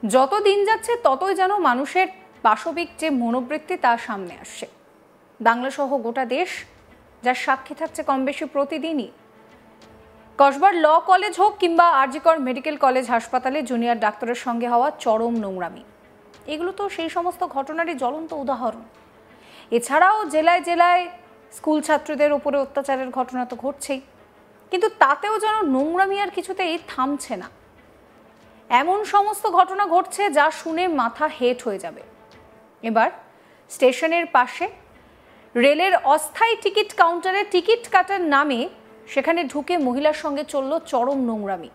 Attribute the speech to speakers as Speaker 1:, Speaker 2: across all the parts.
Speaker 1: যত দিন যাচ্ছে ততই যেন মানুষের পাশবিক যে মনোবৃত্তি তা সামনে আসছে। বাংলা সহ গোটা দেশ যার সাক্ষী থাকছে কম বেশি প্রতিদিনই। কসবার ল কলেজ হোক কিংবা আর.জি. কর মেডিকেল কলেজ হাসপাতালে জুনিয়র ডাক্তারের সঙ্গে হওয়া চরম নোংরামি, এগুলো তো সেই সমস্ত ঘটনারই জ্বলন্ত উদাহরণ। এছাড়াও জেলায় জেলায় স্কুল ছাত্রীদের উপরে অত্যাচারের ঘটনা তো ঘটছেই, কিন্তু তাতেও যেন নোংরামি আর কিছুতেই থামছে না। এমন সমস্ত ঘটনা ঘটছে যা শুনে মাথা হেট হয়ে যাবে। এবার স্টেশনের পাশে রেলের অস্থায়ী টিকিট কাউন্টারে টিকিট কাটার নামে সেখানে ঢুকে মহিলার সঙ্গে চলল চরম নোংরামি।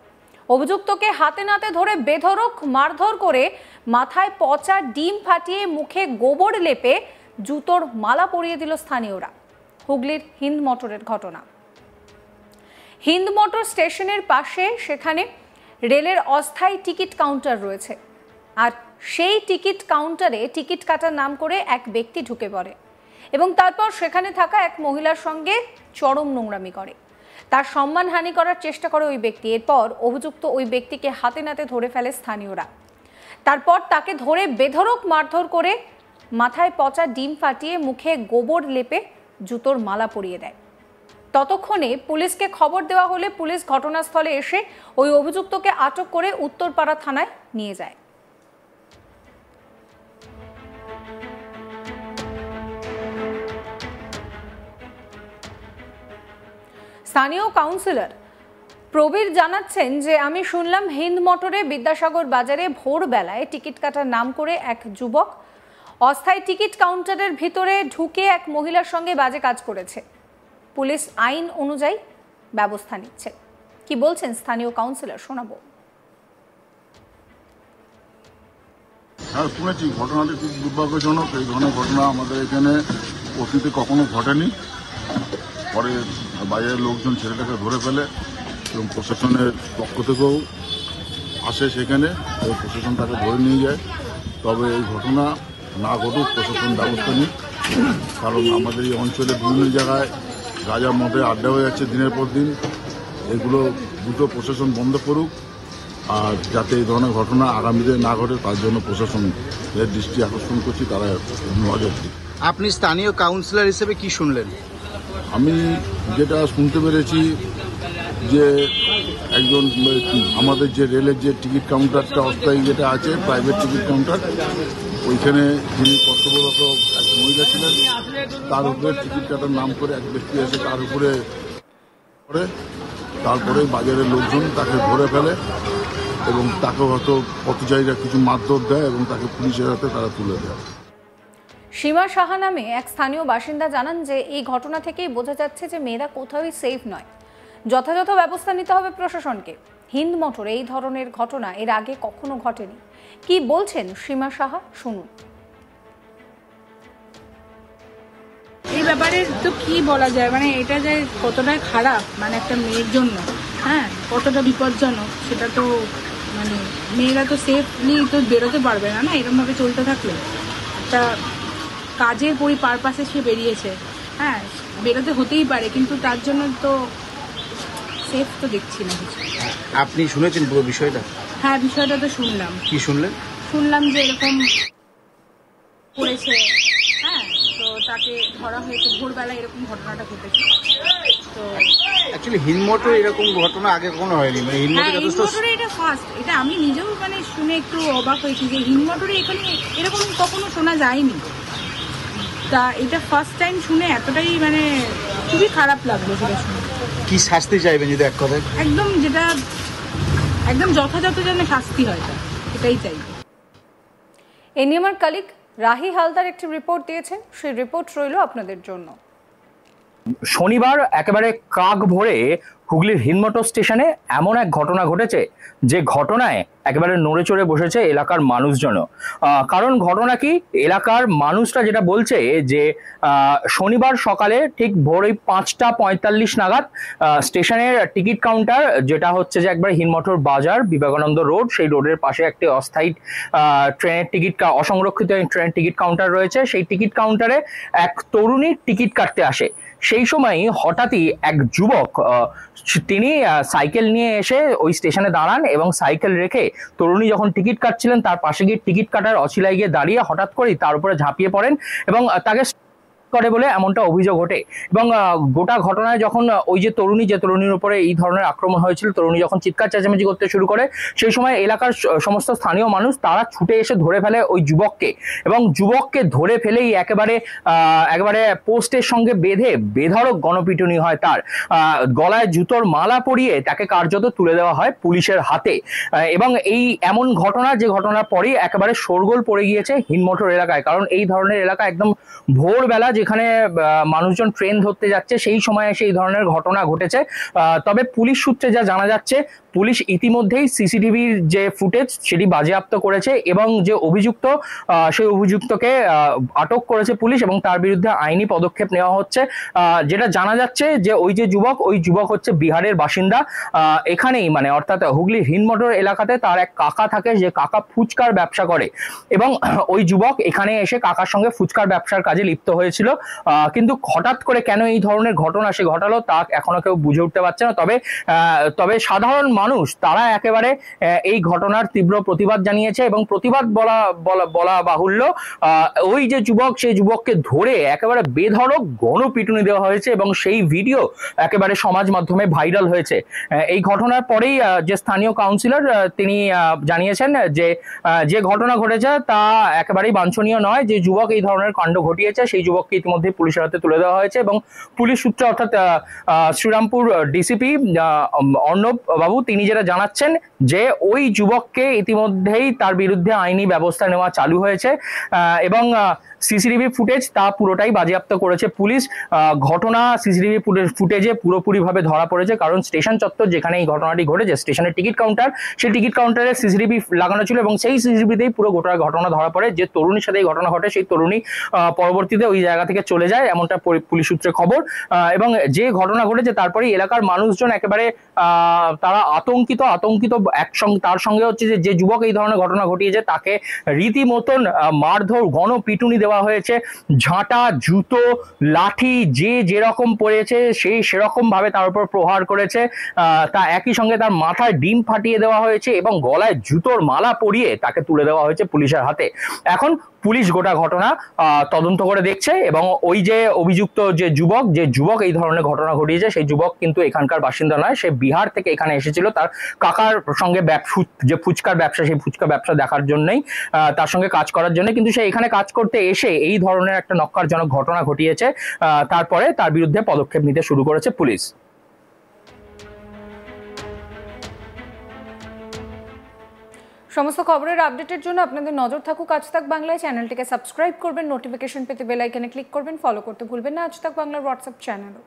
Speaker 1: অভিযুক্তকে হাতে নাতে ধরে বেধড়ক মারধর করে মাথায় পচা ডিম ফাটিয়ে মুখে গোবর লেপে জুতোর মালা পরিয়ে দিল স্থানীয়রা। হুগলির হিন্দ মোটরের ঘটনা। হিন্দ মোটর স্টেশনের পাশে সেখানে রেলের অস্থায়ী টিকিট কাউন্টার রয়েছে, আর সেই টিকিট কাউন্টারে টিকিট কাটার নাম করে এক ব্যক্তি ঢুকে পড়ে এবং তারপর সেখানে থাকা এক মহিলার সঙ্গে চরম নোংরামি করে। তার সম্মানহানি করার চেষ্টা করে ওই ব্যক্তি। এরপর অভিযুক্ত ওই ব্যক্তিকে হাতে নাতে ধরে ফেলে স্থানীয়রা। তারপর তাকে ধরে বেধড়ক মারধর করে মাথায় পচা ডিম ফাটিয়ে মুখে গোবর লেপে জুতোর মালা পরিয়ে দেয়। ততক্ষণে পুলিশকে খবর দেওয়া হলে পুলিশ ঘটনাস্থলে এসে ওই অভিযুক্তকে আটক করে উত্তরপাড়া থানায় নিয়ে যায়। স্থানীয় কাউন্সিলর প্রবীর জানাচ্ছেন যে আমি শুনলাম হিন্দ মোটরে বিদ্যাসাগর বাজারে ভোরবেলায় টিকিট কাটার নাম করে এক যুবক অস্থায়ী টিকিট কাউন্টারের ভিতরে ঢুকে এক মহিলার সঙ্গে বাজে কাজ করেছে। পুলিশ আইন অনুযায়ী ব্যবস্থা নিচ্ছে। কি বলছেন স্থানীয় কাউন্সিলর শোনাবো।
Speaker 2: হ্যাঁ, শুনেছি ঘটনাটি খুব দুর্ভাগ্যজনক। এই ধরনের ঘটনা আমাদের এখানে অতীতে কখনো ঘটেনি। পরে বাইরের লোকজন ছেলেটাকে ধরে ফেলে এবং প্রশাসনের পক্ষ থেকেও আসে সেখানে, এবং প্রশাসন তাকে ধরে নিয়ে যায়। তবে এই ঘটনা না ঘটুক, প্রশাসন ব্যবস্থা নিক, কারণ আমাদের এই অঞ্চলে বিভিন্ন জায়গায় গাঁজা মদে আড্ডা হয়ে যাচ্ছে দিনের পর দিন। এগুলো দ্রুত প্রশাসন বন্ধ করুক, আর যাতে এই ধরনের ঘটনা আগামীতে না ঘটে তার জন্য প্রশাসনের দৃষ্টি আকর্ষণ করছি, তারা নজর দিক।
Speaker 3: আপনি স্থানীয় কাউন্সিলর হিসেবে কি শুনলেন?
Speaker 2: আমি যেটা শুনতে পেরেছি যে একজন আমাদের যে রেলের যে টিকিট কাউন্টারটা অস্থায়ী যেটা আছে প্রাইভেট টিকিট কাউন্টার, ওইখানে যিনি কর্তব্যরত এক মহিলা ছিলেন, তার উপরে টিকিট কাটার নাম করে এক ব্যক্তি এসে তার উপরে করে, তারপরে বাজারের লোকজন তাকে ধরে ফেলে এবং তাকে হয়তো পথচারীরা কিছু মারধর দেয় এবং তাকে পুলিশের হাতে তারা তুলে দেয়।
Speaker 1: সীমা সাহা নামে এক স্থানীয় বাসিন্দা জানান যে এই ঘটনা থেকেই বোঝা যাচ্ছে যে মেয়েরা কোথাওই সেফ নয়। যথাযথ ব্যবস্থা নিতে হবে প্রশাসনকে। হিন্দ মোটরে এই ধরনের ঘটনা এর আগে কখনো ঘটেনি। কি বলছেন সীমা সাহা, শুনুন।
Speaker 4: এই ব্যাপারে তো কি বলা যায়, মানে এটা যে কতটা খারাপ, মানে একটা মেয়ের জন্য, হ্যাঁ, কতটা বিপজ্জনক, সেটা তো মানে মেয়েরা তো সেফলি তো বেরোতে পারবে না, এরকমভাবে চলতে থাকলে। একটা কাজের পারপাসে সে বেরিয়েছে, হ্যাঁ, বেরোতে হতেই পারে, কিন্তু তার জন্য তো সেফ তো দেখছি না কিছু।
Speaker 3: আপনি শুনেছেন পুরো বিষয়টা?
Speaker 4: হ্যাঁ, বিষয়টা তো শুনলাম।
Speaker 3: কি শুনলেন?
Speaker 4: শুনলাম যে এরকম করেছে, হ্যাঁ, তো তাকে ধরা হয়েছে ভোরবেলা, এরকম ঘটনাটা ঘটেছে। তো
Speaker 3: অ্যাকচুয়ালি হিন্দ মোটরে এরকম ঘটনা আগে কখনো হয়নি, মানে হিন্দ মোটরে
Speaker 4: এটা ফার্স্ট। এটা আমি নিজেও মানে শুনে একটু অবাক হয়েছি যে হিন্দ মোটরে এখানে এরকম কখনো শোনা যায়নি। তা এটা ফার্স্ট টাইম শুনে এতটাই মানে খুবই খারাপ লাগলো সেটা শুনে।
Speaker 3: কি শাস্তি চাইবেন যদি এক কথায়?
Speaker 4: একদম যেটা একদম যথাযথ যেন শাস্তি হয়, এটাই চাই।
Speaker 1: এ নিয়ে আমার কলিগ রাহি হালদার একটি রিপোর্ট দিয়েছেন, সেই রিপোর্ট রইল আপনাদের জন্য।
Speaker 5: শনিবার একেবারে কাক ভরে হুগলির হিন্দ মোটর স্টেশনে এমন এক ঘটনা ঘটেছে যে ঘটনায় একেবারে নড়ে চড়ে বসেছে এলাকার মানুষজন। কারণ ঘটনা কি, এলাকার মানুষরা যেটা বলছে যে শনিবার সকালে ঠিক ভোর 5:45 নাগাদ স্টেশনের টিকিট কাউন্টার, যেটা হচ্ছে যে একবার হিন্দ মোটর বাজার বিবেকানন্দ রোড, সেই রোডের পাশে একটি অস্থায়ী ট্রেনের টিকিট সংরক্ষিত ট্রেনের টিকিট কাউন্টার রয়েছে। সেই টিকিট কাউন্টারে এক তরুণী টিকিট কাটতে আসে। সেই সময় হঠাৎই এক যুবক তিনি সাইকেল নিয়ে এসে ওই স্টেশনে দাঁড়ান এবং সাইকেল রেখে তরুণী যখন টিকিট কাটছিলেন তার পাশে গিয়ে টিকিট কাটার অছিলায় গিয়ে দাঁড়িয়ে হঠাৎ করেই তার উপরে ঝাঁপিয়ে পড়েন এবং তাকে করে বলে এমনটা অভিযোগ ওঠে। এবং গোটা ঘটনায় যখন ওই যে তরুণীর উপরে এই ধরনের আক্রমণ হয়েছিল, তরুণী যখন চিৎকার চেঁচামেচি করতে শুরু করে, সেই সময় এলাকার সমস্ত স্থানীয় মানুষ তারা ছুটে এসে ধরে ফেলে ওই যুবককে এবং যুবককে ধরে ফেলেই একেবারে পোস্টের সঙ্গে বেঁধে বেধড়ক গণপিটুনি হয়। তার গলায় জুতোর মালা পরিয়ে তাকে কার্যত তুলে দেওয়া হয় পুলিশের হাতে। এবং এই এমন ঘটনা, যে ঘটনার পরেই একেবারে শোরগোল পড়ে গিয়েছে হিন্দমোটর এলাকায়, কারণ এই ধরনের এলাকা একদম ভোরবেলা যেখানে মানুষজন ট্রেন ধরতে যাচ্ছে সেই সময় এসে এই ধরনের ঘটনা ঘটেছে। তবে পুলিশ সূত্রে যা জানা যাচ্ছে, পুলিশ ইতিমধ্যেই সিসিটিভির যে ফুটেজ সেটি বাজেয়াপ্ত করেছে এবং যে অভিযুক্ত সেই অভিযুক্তকে আটক করেছে পুলিশ এবং তার বিরুদ্ধে আইনি পদক্ষেপ নেওয়া হচ্ছে। যেটা জানা যাচ্ছে যে ওই যুবক হচ্ছে বিহারের বাসিন্দা। এখানেই মানে অর্থাৎ হুগলির হিন্দমোটর এলাকাতে তার এক কাকা থাকে, যে কাকা ফুচকার ব্যবসা করে এবং ওই যুবক এখানে এসে কাকার সঙ্গে ফুচকার ব্যবসার কাজে লিপ্ত হয়েছিল। কিন্তু হঠাৎ করে কেন এই ধরনের ঘটনা সে ঘটালো তা এখনো কেউ বুঝে উঠতে পারছে না। তবে সাধারণ মানুষ তারা একেবারে এই ঘটনার তীব্র প্রতিবাদ জানিয়েছে এবং প্রতিবাদ বলা বাহুল্য, ওই যে যুবক, সেই যুবককে ধরে একেবারে বেধড়ক গণপিটুনি দেওয়া হয়েছে এবং সেই ভিডিও একেবারে সমাজ মাধ্যমে ভাইরাল হয়েছে। এই ঘটনার পরেই যে স্থানীয় কাউন্সিলর তিনি জানিয়েছেন যে ঘটনা ঘটেছে তা একেবারেই বাঞ্ছনীয় নয়। যে যুবক এই ধরনের কাণ্ড ঘটিয়েছে সেই যুবককে ইতিমধ্যে পুলিশের হাতে তুলে দেওয়া হয়েছে এবং পুলিশ সূত্রে অর্থাৎ শ্রীরামপুর ডিসিপি অর্ণব বাবু তিনি যেটা জানাচ্ছেন যে ওই যুবককে ইতিমধ্যেই তার বিরুদ্ধে আইনি ব্যবস্থা নেওয়া চালু হয়েছে এবং সিসিটিভি ফুটেজ তা পুরোটাই বাজেয়াপ্ত করেছে পুলিশ। ঘটনা সিসিটিভি ফুটেজে পুরোপুরিভাবে ধরা পড়েছে, কারণ স্টেশন চত্বর যেখানে এই ঘটনাটি ঘটেছে, স্টেশনের টিকিট কাউন্টার, সেই টিকিট কাউন্টারে সিসিটিভি লাগানো ছিল এবং সেই সিসিটিভিতেই পুরো গোটা ঘটনা ধরা পড়ে। যে তরুণীর সাথে এই ঘটনা ঘটে সেই তরুণী পরবর্তীতে ওই জায়গা থেকে চলে যায়, এমনটা পুলিশ সূত্রে খবর। এবং যে ঘটনা ঘটেছে তারপরে এলাকার মানুষজন একেবারে তারা আতঙ্কিত একসঙ্গে। তার সঙ্গে হচ্ছে যে যুবক এই ধরনের ঘটনা ঘটিয়েছে তাকে রীতিমতন মারধর গণপিটুনি দেওয়া হয়েছে, ঝাঁটা, জুতো, লাঠি যে যেরকম পড়েছে সেই সেরকম ভাবে তার উপর প্রহার করেছে। তা একই সঙ্গে তার মাথায় ডিম ফাটিয়ে দেওয়া হয়েছে এবং গলায় জুতোর মালা পরিয়ে তাকে তুলে দেওয়া হয়েছে পুলিশের হাতে। এখন পুলিশ গোটা ঘটনা তদন্ত করে দেখছে এবং ওই যে অভিযুক্ত যে যুবক এই ধরনের ঘটনা ঘটিয়েছে সেই যুবক কিন্তু এখানকার বাসিন্দা নয়, সে বিহার থেকে এখানে এসেছিল তার কাকার সঙ্গে যে ফুচকার ব্যবসা, সেই ফুচকা ব্যবসা দেখার জন্যই, তার সঙ্গে কাজ করার জন্য, কিন্তু সে এখানে কাজ করতে এসে এই ধরনের একটা নক্কারজনক ঘটনা ঘটিয়েছে। তারপরে তার বিরুদ্ধে পদক্ষেপ নিতে শুরু করেছে পুলিশ।
Speaker 1: সমস্ত খবরের আপডেটের জন্য আপনাদের নজর থাকুক আজ তাক বাংলায়। চ্যানেলটিকে সাবস্ক্রাইব করবেন, নোটিফিকেশন পেতে বেল আইকনে ক্লিক করবেন, ফলো করতে ভুলবেন না আজ তাক বাংলার হোয়াটসঅ্যাপ চ্যানেলও।